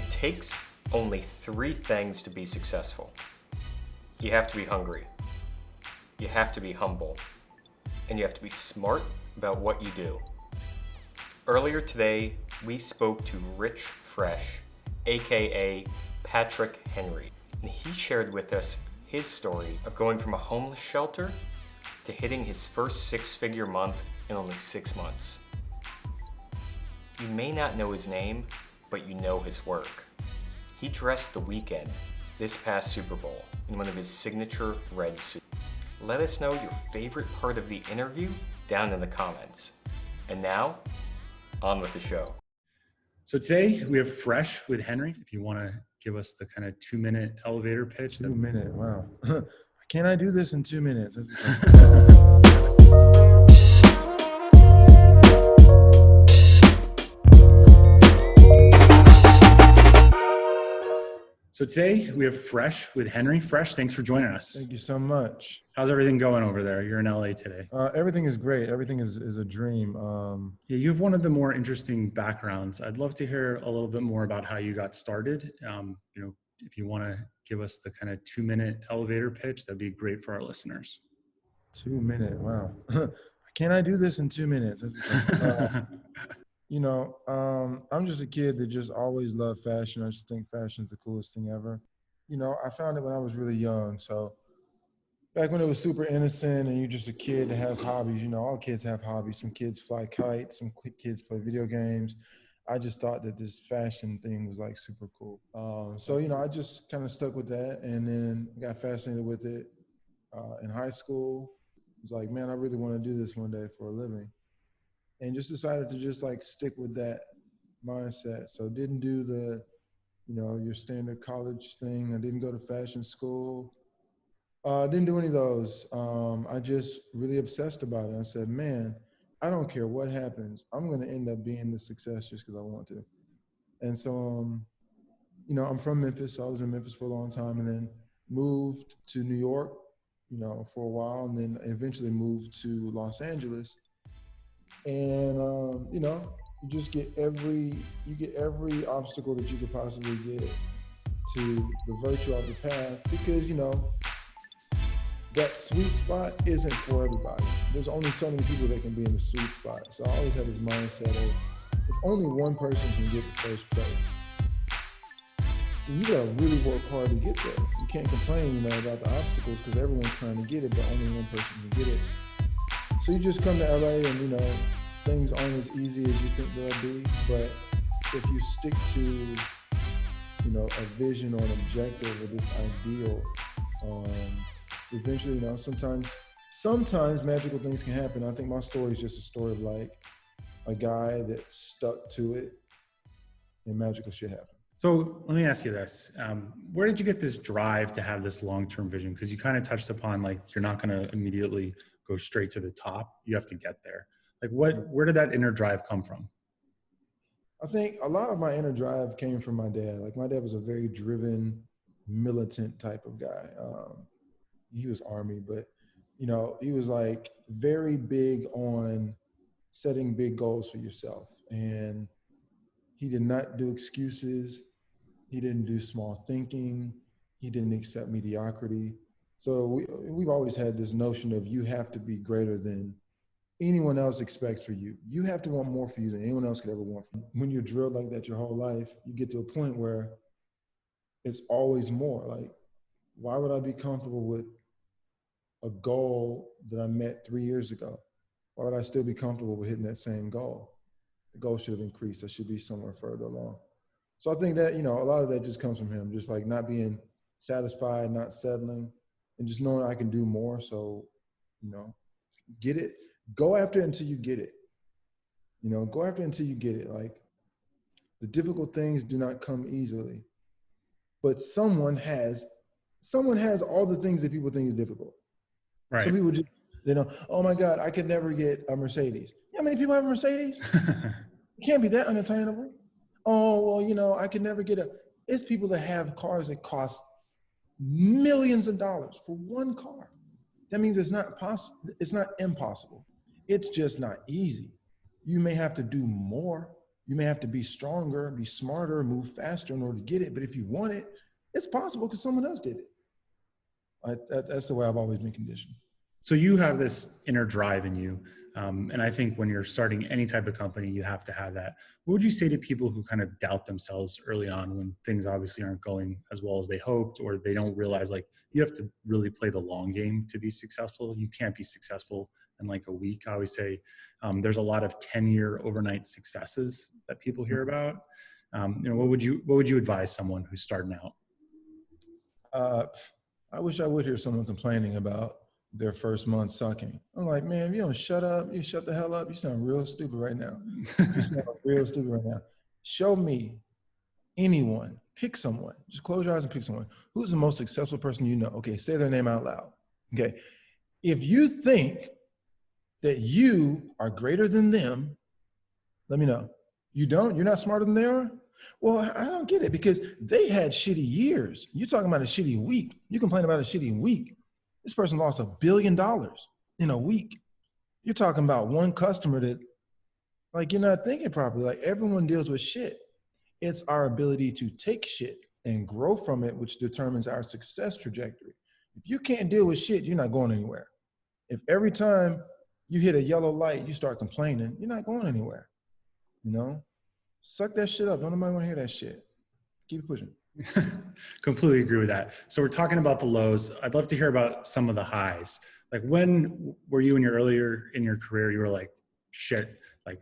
It takes only 3 things to be successful. You have to be hungry, you have to be humble, and you have to be smart about what you do. Earlier today, we spoke to Richfresh, aka Patrick Henry, and he shared with us his story of going from a homeless shelter to hitting his first 6-figure month in only 6 months. You may not know his name, but you know his work. He dressed The Weeknd this past Super Bowl in one of his signature red suits. Let us know your favorite part of the interview down in the comments. And now, on with the show. So today we have Fresh with Henry. If you want to give us the kind of 2-minute elevator pitch. 2 minute, wow. Can I do this in 2 minutes? So today we have Fresh with Henry. Fresh, thanks for joining us. Thank you so much. How's everything going over there? You're in LA today. Everything is great. Everything is a dream. Yeah, you have one of the more interesting backgrounds. I'd love to hear a little bit more about how you got started. If you want to give us the kind of 2-minute elevator pitch, that'd be great for our listeners. 2 minute, wow. Can I do this in 2 minutes? I'm just a kid that just always loved fashion. I just think fashion is the coolest thing ever. I found it when I was really young. So back when it was super innocent and you're just a kid that has hobbies, all kids have hobbies. Some kids fly kites, some kids play video games. I just thought that this fashion thing was like super cool. I just kind of stuck with that and then got fascinated with it in high school. I was like, man, I really want to do this one day for a living. And just decided to just like stick with that mindset. So didn't do the, your standard college thing. I didn't go to fashion school. Didn't do any of those. I just really obsessed about it. I said, man, I don't care what happens. I'm going to end up being the success just because I want to. And so, I'm from Memphis. So I was in Memphis for a long time and then moved to New York, for a while, and then eventually moved to Los Angeles. And, you get every obstacle that you could possibly get to divert you off the path because, that sweet spot isn't for everybody. There's only so many people that can be in the sweet spot. So I always had this mindset of if only one person can get the first place, then you gotta really work hard to get there. You can't complain, about the obstacles because everyone's trying to get it, but only one person can get it. So you just come to LA and, things aren't as easy as you think they'll be. But if you stick to, a vision or an objective or this ideal, eventually, sometimes magical things can happen. I think my story is just a story of like a guy that stuck to it and magical shit happened. So let me ask you this. Where did you get this drive to have this long-term vision? Because you kind of touched upon like, you're not going to immediately go straight to the top. You have to get there. Like where did that inner drive come from? I think a lot of my inner drive came from my dad. Like my dad was a very driven, militant type of guy. He was Army, but he was like very big on setting big goals for yourself. And he did not do excuses. He didn't do small thinking. He didn't accept mediocrity. So we've always had this notion of you have to be greater than anyone else expects for you. You have to want more for you than anyone else could ever want for you. When you're drilled like that your whole life, you get to a point where it's always more. Like, why would I be comfortable with a goal that I met 3 years ago? Why would I still be comfortable with hitting that same goal? The goal should have increased. I should be somewhere further along. So I think that, a lot of that just comes from him, just like not being satisfied, not settling, and just knowing I can do more. So, get it. Go after it until you get it. Go after it until you get it. Like the difficult things do not come easily, but someone has all the things that people think is difficult. Right. Some people just, oh my God, I could never get a Mercedes. You know how many people have a Mercedes? It can't be that unattainable. Oh, well, I could never get it's people that have cars that cost millions of dollars for one car. That means it's not possible. It's not impossible. It's just not easy. You may have to do more. You may have to be stronger, be smarter, move faster in order to get it. But if you want it, it's possible because someone else did it. That's the way I've always been conditioned. So you have this inner drive in you. And I think when you're starting any type of company, you have to have that. What would you say to people who kind of doubt themselves early on when things obviously aren't going as well as they hoped, or they don't realize like you have to really play the long game to be successful? You can't be successful in like a week. I always say there's a lot of 10-year overnight successes that people hear about. What would you advise someone who's starting out? I wish I would hear someone complaining about their first month sucking. I'm like, man, if you don't shut up, you shut the hell up, you sound real stupid right now. You sound real stupid right now. Show me anyone, pick someone, just close your eyes and pick someone. Who's the most successful person you know? Okay, say their name out loud. Okay, if you think that you are greater than them, let me know. You don't? You're not smarter than they are? Well, I don't get it, because they had shitty years. You're talking about a shitty week. You complain about a shitty week. This person lost $1 billion in a week. You're talking about one customer that, like, you're not thinking properly. Like, everyone deals with shit. It's our ability to take shit and grow from it, which determines our success trajectory. If you can't deal with shit, you're not going anywhere. If every time you hit a yellow light, you start complaining, you're not going anywhere. You know? Suck that shit up. Don't nobody want to hear that shit. Keep it pushing. Completely agree with that. So we're talking about the lows. I'd love to hear about some of the highs. Like, when were you earlier in your career, you were like, shit, like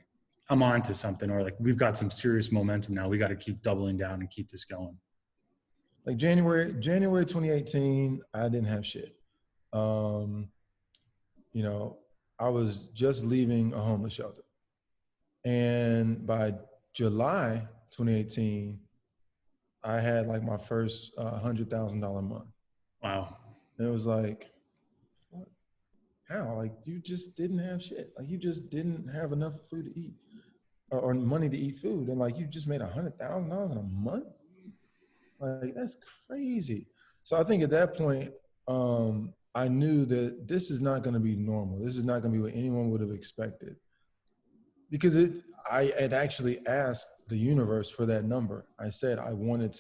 I'm on to something, or like we've got some serious momentum now. We got to keep doubling down and keep this going. Like January 2018, I didn't have shit. I was just leaving a homeless shelter. And by July 2018, I had like my first $100,000 month. Wow. And it was like, what? How? Like, you just didn't have shit. Like, you just didn't have enough food to eat or money to eat food. And like, you just made $100,000 in a month? Like, that's crazy. So I think at that point, I knew that this is not going to be normal. This is not going to be what anyone would have expected. Because I had actually asked the universe for that number. I said I wanted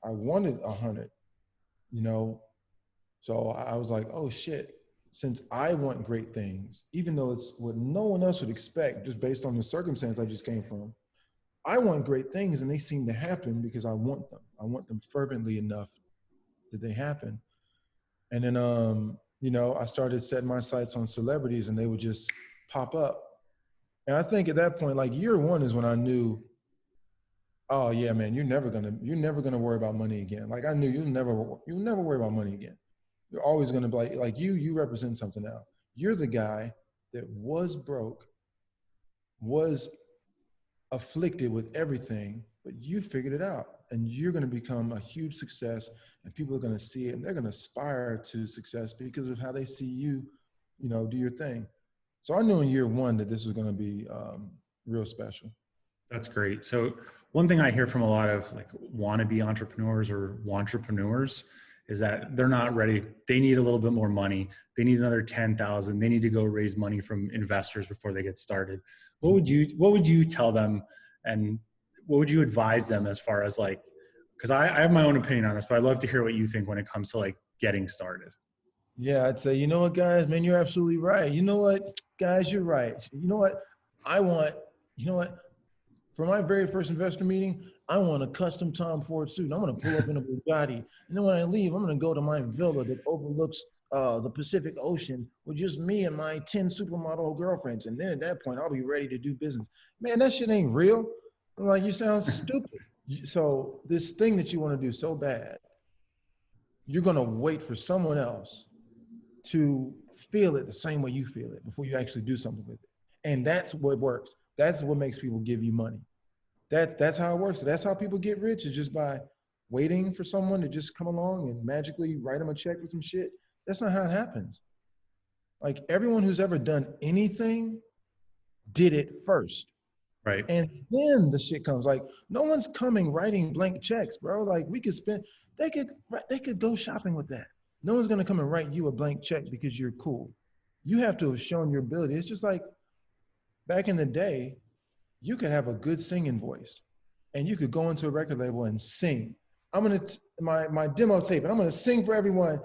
100, So I was like, oh shit, since I want great things, even though it's what no one else would expect, just based on the circumstance I just came from, I want great things, and they seem to happen because I want them. I want them fervently enough that they happen. And then, I started setting my sights on celebrities, and they would just pop up. And I think at that point, like year one is when I knew, oh yeah, man, you're never gonna worry about money again. Like, I knew you'll never worry about money again. You're always gonna be like you represent something now. You're the guy that was broke, was afflicted with everything, but you figured it out, and you're gonna become a huge success, and people are gonna see it, and they're gonna aspire to success because of how they see you, do your thing. So I knew in year one that this was going to be real special. That's great. So one thing I hear from a lot of like wannabe entrepreneurs or wantrepreneurs is that they're not ready. They need a little bit more money. They need another 10,000. They need to go raise money from investors before they get started. What would you tell them, and what would you advise them as far as like, because I have my own opinion on this, but I'd love to hear what you think when it comes to like getting started. Yeah, I'd say, you know what, guys, man, you're absolutely right. You know what, guys, you're right. You know what, for my very first investor meeting, I want a custom Tom Ford suit. I'm going to pull up in a Bugatti. And then when I leave, I'm going to go to my villa that overlooks the Pacific Ocean with just me and my 10 supermodel girlfriends. And then at that point, I'll be ready to do business. Man, that shit ain't real. I'm like, you sound stupid. So this thing that you want to do so bad, you're going to wait for someone else to feel it the same way you feel it before you actually do something with it. And that's what works. That's what makes people give you money. That's how it works. That's how people get rich, is just by waiting for someone to just come along and magically write them a check with some shit. That's not how it happens. Like, everyone who's ever done anything did it first. Right. And then the shit comes. Like, no one's coming writing blank checks, bro. Like, they could go shopping with that. No one's going to come and write you a blank check because you're cool. You have to have shown your ability. It's just like back in the day, you could have a good singing voice and you could go into a record label and sing. I'm going to, my demo tape, and I'm going to sing for everyone.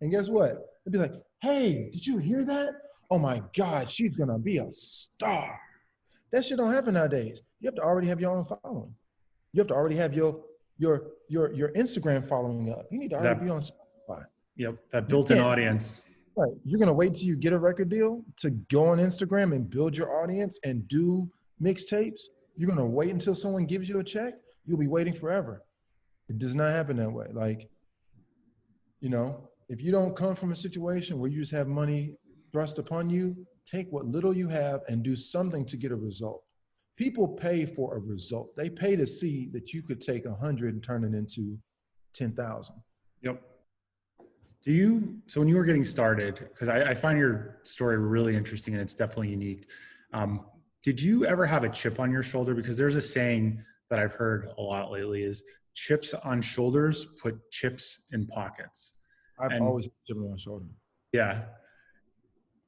And guess what? They'd be like, hey, did you hear that? Oh my God, she's going to be a star. That shit don't happen nowadays. You have to already have your own following. You have to already have your Instagram following up. You need to already be on Spotify. Yep, that built-in audience. Right. You're going to wait till you get a record deal to go on Instagram and build your audience and do mixtapes? You're going to wait until someone gives you a check? You'll be waiting forever. It does not happen that way. Like, you know, if you don't come from a situation where you just have money thrust upon you, take what little you have and do something to get a result. People pay for a result. They pay to see that you could take 100 and turn it into 10,000. Yep. So when you were getting started, because I find your story really interesting and it's definitely unique. Did you ever have a chip on your shoulder? Because there's a saying that I've heard a lot lately is chips on shoulders, put chips in pockets. I've always had a chip on my shoulder. Yeah.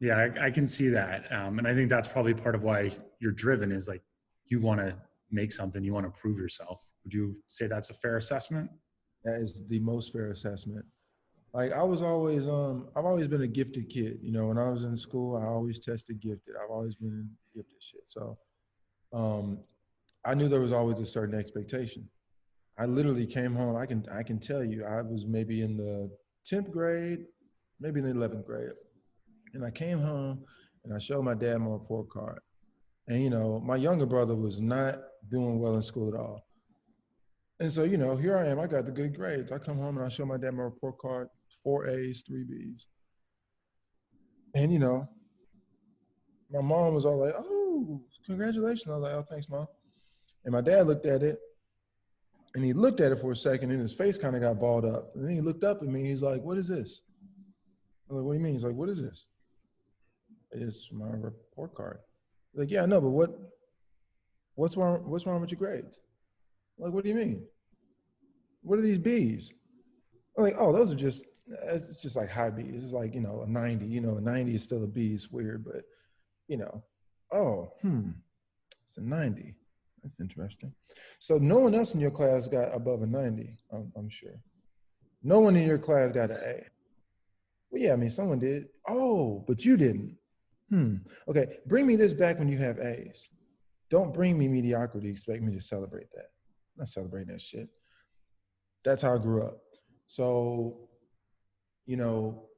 Yeah, I can see that. And I think that's probably part of why you're driven is like, you want to make something, you want to prove yourself. Would you say that's a fair assessment? That is the most fair assessment. Like I've always been a gifted kid. You know, when I was in school, I always tested gifted. I've always been gifted shit. So I knew there was always a certain expectation. I literally came home. I can tell you, I was maybe in the 10th grade, maybe in the 11th grade. And I came home and I showed my dad my report card. And, you know, my younger brother was not doing well in school at all. And so, you know, here I am, I got the good grades. I come home and I show my dad my report card, 4 A's, 3 B's. And, you know, my mom was all like, oh, congratulations. I was like, oh, thanks, Mom. And my dad looked at it and he looked at it for a second and his face kind of got balled up. And then he looked up at me. He's like, what is this? I'm like, what do you mean? He's like, what is this? It's my report card. Like, yeah, I know, but what's wrong with your grades? Like, what do you mean? What are these B's? I'm like, oh, those are just, it's just like high B's. It's like, you know, a 90, you know, a 90 is still a B. It's weird, but, you know, it's a 90. That's interesting. So no one else in your class got above a 90, I'm sure. No one in your class got an A. Well, yeah, I mean, someone did. Oh, but you didn't. Okay, bring me this back when you have A's. Don't bring me mediocrity, expect me to celebrate that. I'm not celebrating that shit. That's how I grew up. So, you know,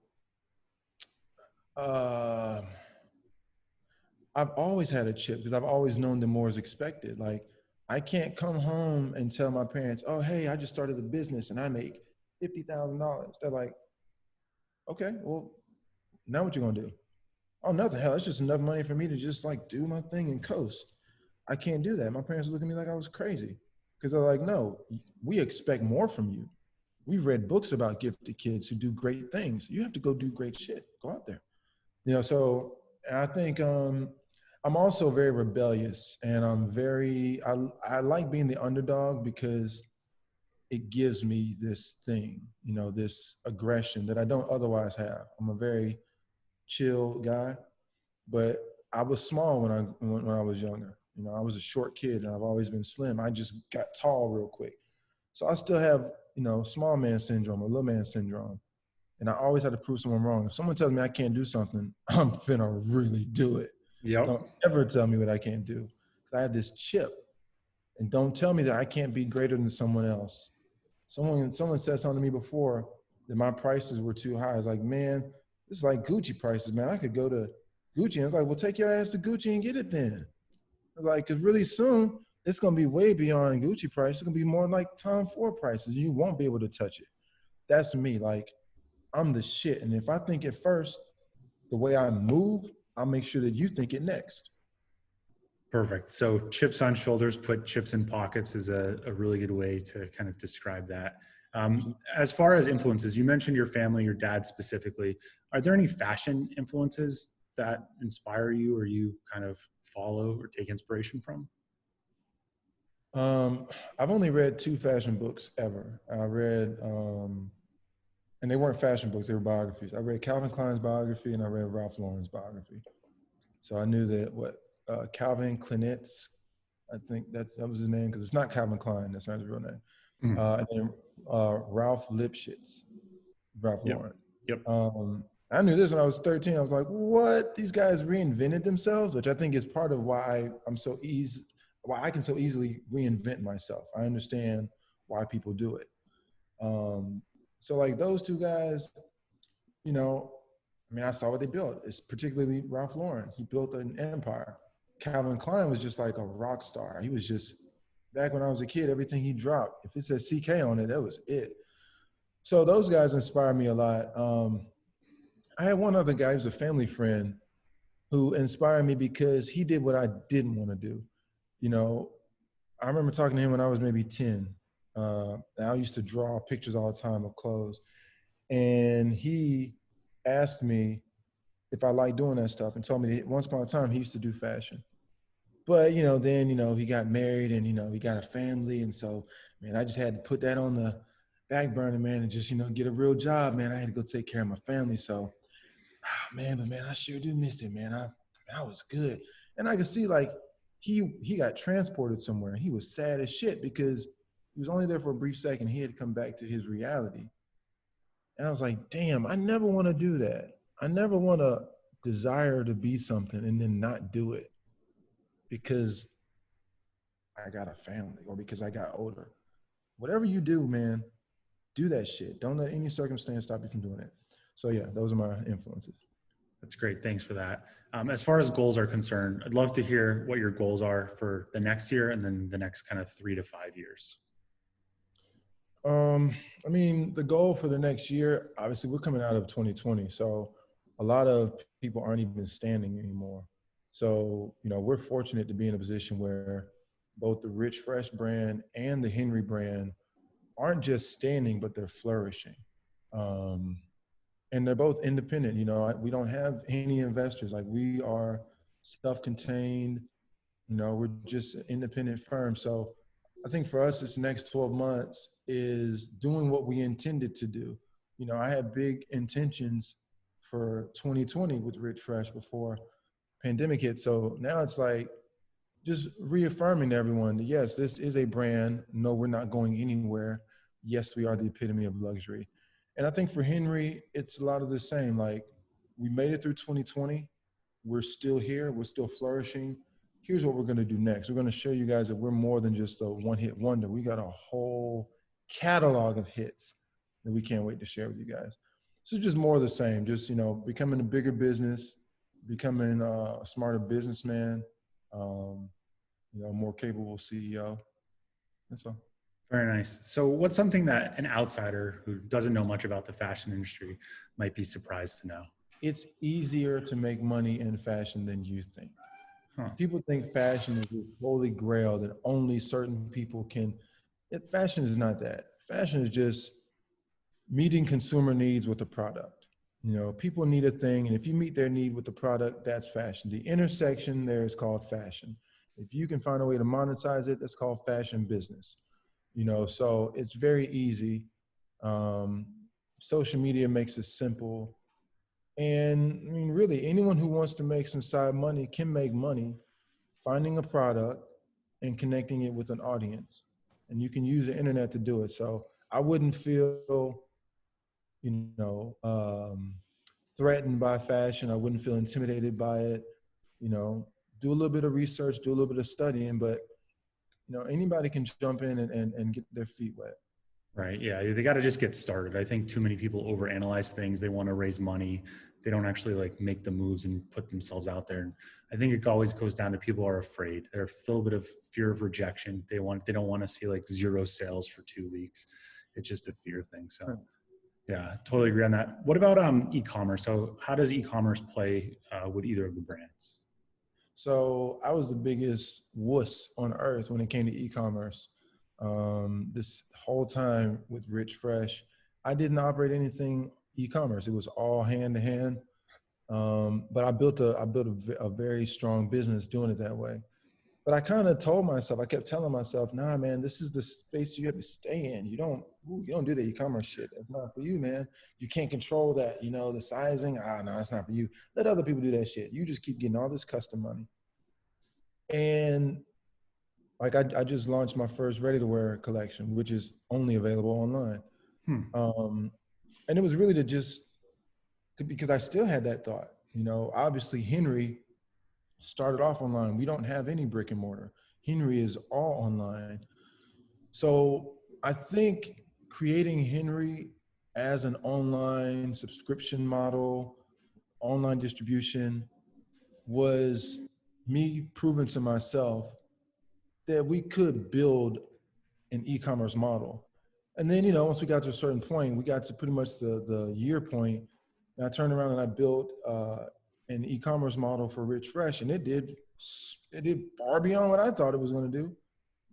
I've always had a chip because I've always known that more is expected. Like, I can't come home and tell my parents, oh, hey, I just started a business and I make $50,000. They're like, okay, well, now what you gonna do? Oh, nothing. Hell, it's just enough money for me to just like do my thing and coast. I can't do that. My parents look at me like I was crazy because they're like, no, we expect more from you. We've read books about gifted kids who do great things. You have to go do great shit. Go out there. You know, so I think I'm also very rebellious and I like being the underdog because it gives me this thing, you know, this aggression that I don't otherwise have. I'm a very chill guy, but I was small when I was younger. You know, I was a short kid and I've always been slim. I just got tall real quick. So I still have, you know, small man syndrome or little man syndrome. And I always had to prove someone wrong. If someone tells me I can't do something, I'm finna really do it. Yep. Don't ever tell me what I can't do. Because I have this chip. And don't tell me that I can't be greater than someone else. Someone said something to me before that my prices were too high. I was like, man, this is like Gucci prices, man. I could go to Gucci. And it's like, well, take your ass to Gucci and get it then. I was like, because really soon, it's going to be way beyond Gucci price. It's going to be more like Tom Ford prices. You won't be able to touch it. That's me. Like, I'm the shit. And if I think it first, the way I move, I'll make sure that you think it next. Perfect. So chips on shoulders, put chips in pockets is a really good way to kind of describe that. As far as influences, you mentioned your family, your dad specifically. Are there any fashion influences that inspire you or you kind of follow or take inspiration from? I've only read 2 fashion books ever. I read, and they weren't fashion books, they were biographies. I read Calvin Klein's biography and I read Ralph Lauren's biography. So I knew that Calvin Kleinitz, I think that was his name, because it's not Calvin Klein. That's not his real name. Mm. And then Ralph Lipschitz, Ralph Yep. Lauren. Yep. I knew this when I was 13. I was like, what? These guys reinvented themselves, which I think is part of why why I can so easily reinvent myself. I understand why people do it. So like those two guys, you know, I mean, I saw what they built. It's particularly Ralph Lauren. He built an empire. Calvin Klein was just like a rock star. He was just, back when I was a kid, everything he dropped, if it said CK on it, that was it. So those guys inspire me a lot. I had one other guy who's a family friend who inspired me because he did what I didn't want to do. You know, I remember talking to him when I was maybe 10. I used to draw pictures all the time of clothes. And he asked me if I liked doing that stuff and told me that once upon a time he used to do fashion. But, then, he got married and, he got a family. And so, man, I just had to put that on the back burner, man, and just, get a real job, man. I had to go take care of my family. So, man, I sure do miss it, man. I was good. And I could see like he got transported somewhere. He was sad as shit because he was only there for a brief second. He had to come back to his reality. And I was like, damn, I never want to do that. I never want to desire to be something and then not do it because I got a family or because I got older. Whatever you do, man, do that shit. Don't let any circumstance stop you from doing it. So yeah, those are my influences. That's great. Thanks for that. As far as goals are concerned, I'd love to hear what your goals are for the next year and then the next kind of 3 to 5 years. I mean, the goal for the next year, obviously we're coming out of 2020. So a lot of people aren't even standing anymore. So, we're fortunate to be in a position where both the Richfresh brand and the Henry brand aren't just standing, but they're flourishing. And they're both independent. We don't have any investors. Like, we are self-contained, we're just an independent firm. So I think for us, this next 12 months is doing what we intended to do. I had big intentions for 2020 with Richfresh before pandemic hit. So now it's like just reaffirming to everyone that yes, this is a brand. No, we're not going anywhere. Yes, we are the epitome of luxury. And I think for Henry, it's a lot of the same. Like, we made it through 2020. We're still here. We're still flourishing. Here's what we're going to do next. We're going to show you guys that we're more than just a one-hit wonder. We got a whole catalog of hits that we can't wait to share with you guys. So just more of the same, just, becoming a bigger business, becoming a smarter businessman, more capable CEO. That's all. Very nice. So what's something that an outsider who doesn't know much about the fashion industry might be surprised to know? It's easier to make money in fashion than you think. Huh. People think fashion is this holy grail that only certain people can. Fashion is not that. Fashion is just meeting consumer needs with a product. People need a thing, and if you meet their need with the product, that's fashion. The intersection there is called fashion. If you can find a way to monetize it, that's called fashion business. So it's very easy. Social media makes it simple. And I mean, really, anyone who wants to make some side money can make money finding a product and connecting it with an audience. And you can use the internet to do it. So I wouldn't feel, threatened by fashion. I wouldn't feel intimidated by it. Do a little bit of research, do a little bit of studying, but anybody can jump in and get their feet wet. Right. Yeah. They got to just get started. I think too many people overanalyze things. They want to raise money. They don't actually like make the moves and put themselves out there. And I think it always goes down to people are afraid. They're a little bit of fear of rejection. They don't want to see like 0 sales for 2 weeks. It's just a fear thing. So yeah, totally agree on that. What about e-commerce? So how does e-commerce play with either of the brands? So I was the biggest wuss on earth when it came to e-commerce. This whole time with Richfresh, I didn't operate anything e-commerce. It was all hand to hand. But I built a very strong business doing it that way. But I kind of told myself, I kept telling myself, nah, man, this is the space you have to stay in. You don't do the e-commerce shit. That's not for you, man. You can't control that, the sizing. No, it's not for you. Let other people do that shit. You just keep getting all this custom money. And like, I just launched my first ready-to-wear collection, which is only available online. And it was really because I still had that thought, obviously Henry started off online. We don't have any brick and mortar. Henry is all online. So I think creating Henry as an online subscription model, online distribution, was me proving to myself that we could build an e-commerce model. And then, once we got to a certain point, we got to pretty much the year point, and I turned around and I built an e-commerce model for Richfresh, and it did far beyond what I thought it was going to do.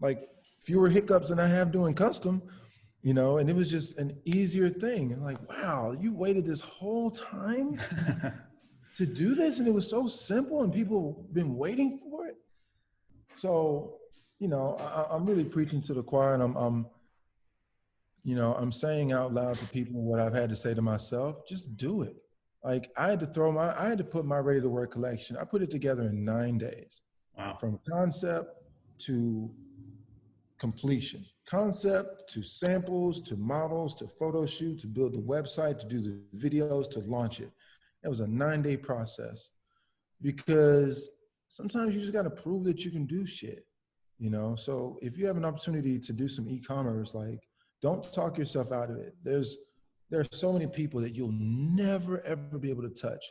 Like, fewer hiccups than I have doing custom, and it was just an easier thing. And like, wow, you waited this whole time to do this, and it was so simple, and people been waiting for it. So, I'm really preaching to the choir, and I'm saying out loud to people what I've had to say to myself. Just do it. Like, I had to put my ready-to-wear collection. I put it together in 9 days. Wow. From concept to completion. Concept to samples, to models, to photo shoot, to build the website, to do the videos, to launch it. It was a 9-day process, because sometimes you just got to prove that you can do shit, So if you have an opportunity to do some e-commerce, like, don't talk yourself out of it. There are so many people that you'll never, ever be able to touch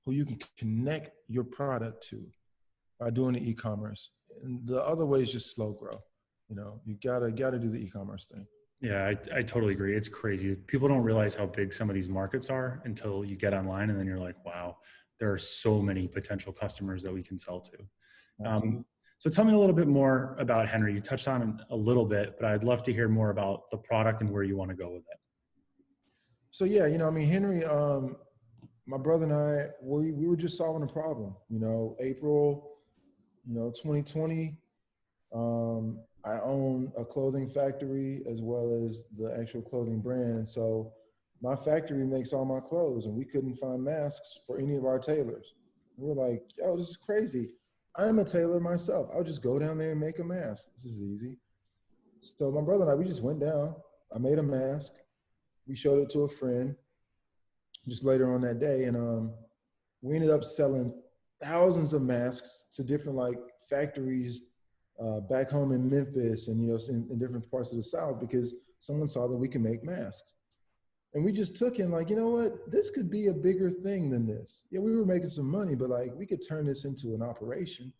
who you can connect your product to by doing the e-commerce. And the other way is just slow grow. You gotta do the e-commerce thing. Yeah, I totally agree. It's crazy. People don't realize how big some of these markets are until you get online, and then you're like, wow, there are so many potential customers that we can sell to. So tell me a little bit more about Henry. You touched on it a little bit, but I'd love to hear more about the product and where you want to go with it. So yeah, Henry, my brother and I, we were just solving a problem. April, 2020. I own a clothing factory as well as the actual clothing brand. So my factory makes all my clothes, and we couldn't find masks for any of our tailors. We were like, yo, this is crazy. I'm a tailor myself. I'll just go down there and make a mask. This is easy. So my brother and I, we just went down. I made a mask. We showed it to a friend just later on that day. And we ended up selling thousands of masks to different factories back home in Memphis and, in different parts of the South, because someone saw that we can make masks. And we just took in you know what, this could be a bigger thing than this. Yeah, we were making some money, but we could turn this into an operation,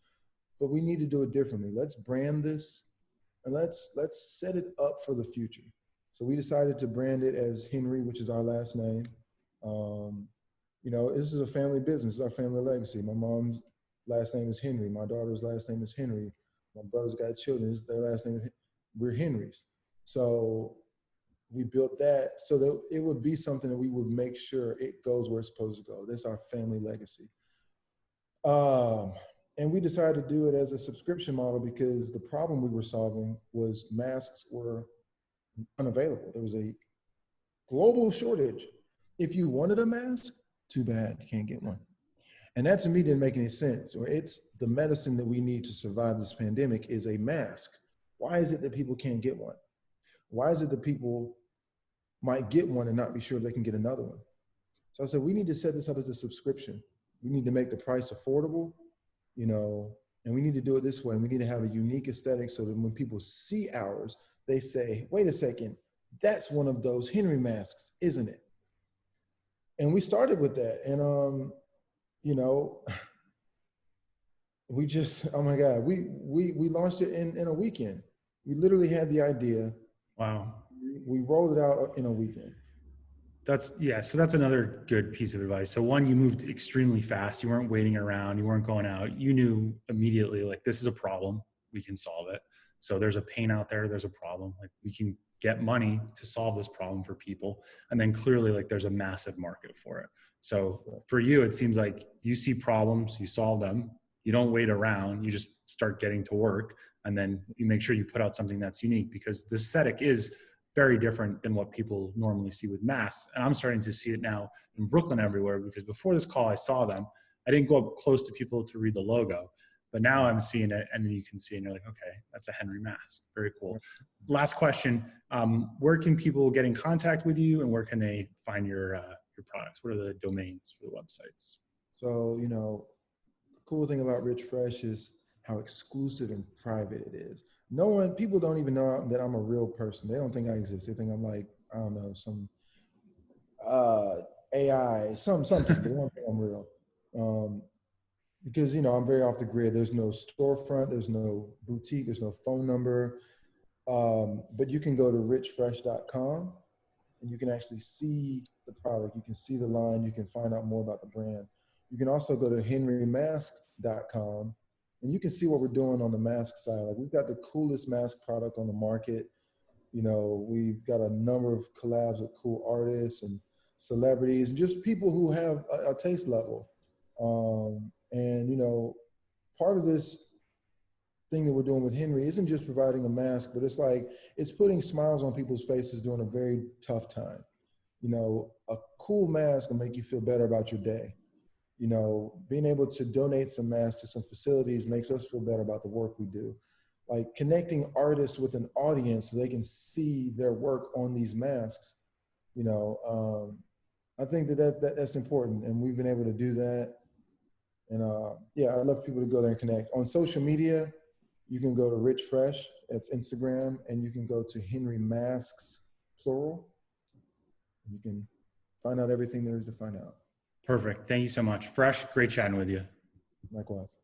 but we need to do it differently. Let's brand this, and let's set it up for the future. So we decided to brand it as Henry, which is our last name. This is a family business, it's our family legacy. My mom's last name is Henry. My daughter's last name is Henry. My brother's got children, their last name is, we're Henrys. So we built that so that it would be something that we would make sure it goes where it's supposed to go. That's our family legacy. And we decided to do it as a subscription model because the problem we were solving was masks were unavailable. There was a global shortage. If you wanted a mask, too bad, you can't get one. And that to me didn't make any sense. It's the medicine that we need to survive this pandemic is a mask. Why is it that people can't get one? Why is it that people might get one and not be sure if they can get another one? So I said, we need to set this up as a subscription. We need to make the price affordable, and we need to do it this way. And we need to have a unique aesthetic so that when people see ours, they say, wait a second, that's one of those Henry masks, isn't it? And we started with that. And, we just, oh my God, we launched it in a weekend. We literally had the idea. Wow. We rolled it out in a weekend. So that's another good piece of advice. So one, you moved extremely fast. You weren't waiting around. You weren't going out. You knew immediately, this is a problem. We can solve it. So there's a pain out there. There's a problem. We can get money to solve this problem for people. And then clearly, there's a massive market for it. So for you, it seems like you see problems, you solve them, You don't wait around, you just start getting to work, and then you make sure you put out something that's unique, because the aesthetic is very different than what people normally see with masks. And I'm starting to see it now in Brooklyn everywhere, because before this call, I saw them. I didn't go up close to people to read the logo, but now I'm seeing it, and then you can see, and you're like, okay, that's a Henry Mask. Very cool. Last question. Where can people get in contact with you, and where can they find your products? What are the domains for the websites? So, you know, the cool thing about Richfresh is how exclusive and private it is. People don't even know that I'm a real person. They don't think I exist. They think I'm like, I don't know, some AI, something. They don't think I'm real. Because, you know, I'm very off the grid. There's no storefront, there's no boutique, there's no phone number. But you can go to richfresh.com and you can actually see the product. You can see the line. You can find out more about the brand. You can also go to HenryMask.com and you can see what we're doing on the mask side. Like, we've got the coolest mask product on the market. You know, we've got a number of collabs with cool artists and celebrities and just people who have a taste level. And, you know, part of this thing that we're doing with Henry isn't just providing a mask, but it's like, it's putting smiles on people's faces during a very tough time. You know, a cool mask will make you feel better about your day. You know, being able to donate some masks to some facilities makes us feel better about the work we do. Like, connecting artists with an audience so they can see their work on these masks. You know, I think that's important, and we've been able to do that. And yeah, I'd love people to go there and connect. On social media, you can go to Richfresh, that's Instagram, and you can go to Henry Masks, plural. You can find out everything there is to find out. Perfect. Thank you so much. Fresh, great chatting with you. Likewise.